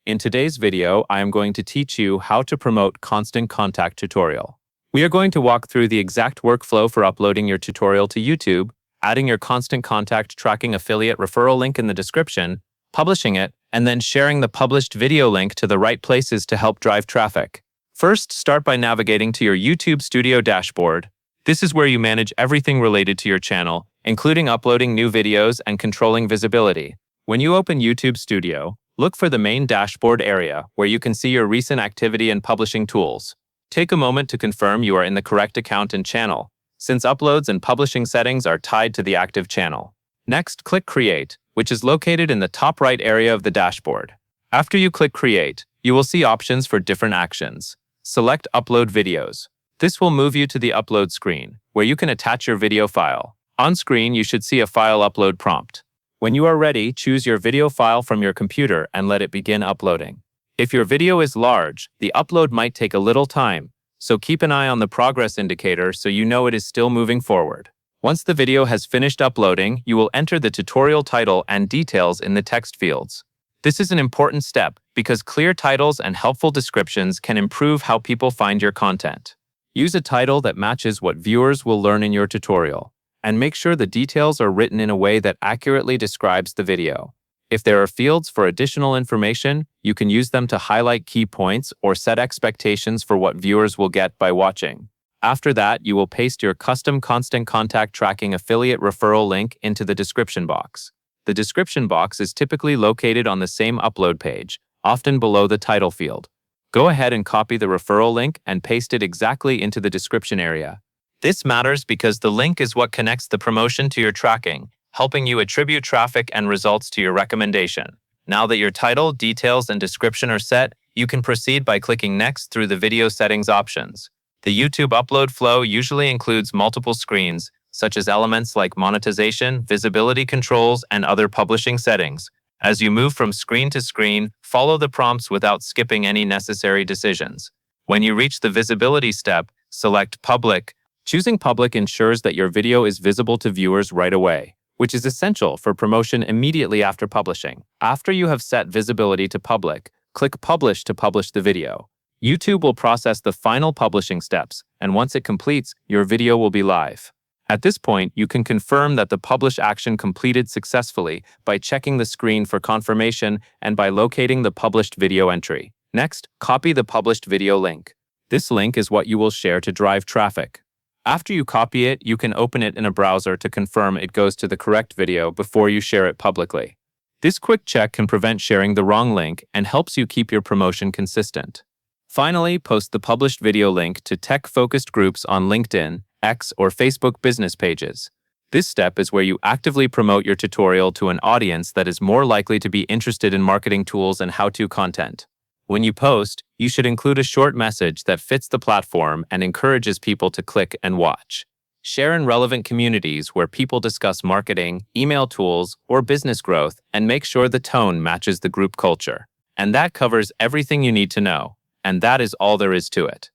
In today's video, I am going to teach you how to promote Constant Contact tutorial. We are going to walk through the exact workflow for uploading your tutorial to YouTube, adding your Constant Contact tracking affiliate referral link in the description, publishing it, and then sharing the published video link to the right places to help drive traffic. First, start by navigating to your YouTube Studio dashboard. This is where you manage everything related to your channel, including uploading new videos and controlling visibility. When you open YouTube Studio, look for the main dashboard area where you can see your recent activity and publishing tools. Take a moment to confirm you are in the correct account and channel, since uploads and publishing settings are tied to the active channel. Next, click Create, which is located in the top right area of the dashboard. After you click Create, you will see options for different actions. Select Upload Videos. This will move you to the upload screen, where you can attach your video file. On screen, you should see a file upload prompt. When you are ready, choose your video file from your computer and let it begin uploading. If your video is large, the upload might take a little time, so keep an eye on the progress indicator so you know it is still moving forward. Once the video has finished uploading, you will enter the tutorial title and details in the text fields. This is an important step because clear titles and helpful descriptions can improve how people find your content. Use a title that matches what viewers will learn in your tutorial, and make sure the details are written in a way that accurately describes the video. If there are fields for additional information, you can use them to highlight key points or set expectations for what viewers will get by watching. After that, you will paste your custom Constant Contact tracking affiliate referral link into the description box. The description box is typically located on the same upload page, often below the title field. Go ahead and copy the referral link and paste it exactly into the description area. This matters because the link is what connects the promotion to your tracking, helping you attribute traffic and results to your recommendation. Now that your title, details, and description are set, you can proceed by clicking Next through the video settings options. The YouTube upload flow usually includes multiple screens, such as elements like monetization, visibility controls, and other publishing settings. As you move from screen to screen, follow the prompts without skipping any necessary decisions. When you reach the visibility step, select Public. Choosing Public ensures that your video is visible to viewers right away, which is essential for promotion immediately after publishing. After you have set visibility to Public, click Publish to publish the video. YouTube will process the final publishing steps, and once it completes, your video will be live. At this point, you can confirm that the publish action completed successfully by checking the screen for confirmation and by locating the published video entry. Next, copy the published video link. This link is what you will share to drive traffic. After you copy it, you can open it in a browser to confirm it goes to the correct video before you share it publicly. This quick check can prevent sharing the wrong link and helps you keep your promotion consistent. Finally, post the published video link to tech-focused groups on LinkedIn, X, or Facebook business pages. This step is where you actively promote your tutorial to an audience that is more likely to be interested in marketing tools and how-to content. When you post, you should include a short message that fits the platform and encourages people to click and watch. Share in relevant communities where people discuss marketing, email tools, or business growth, and make sure the tone matches the group culture. And that covers everything you need to know. And that is all there is to it.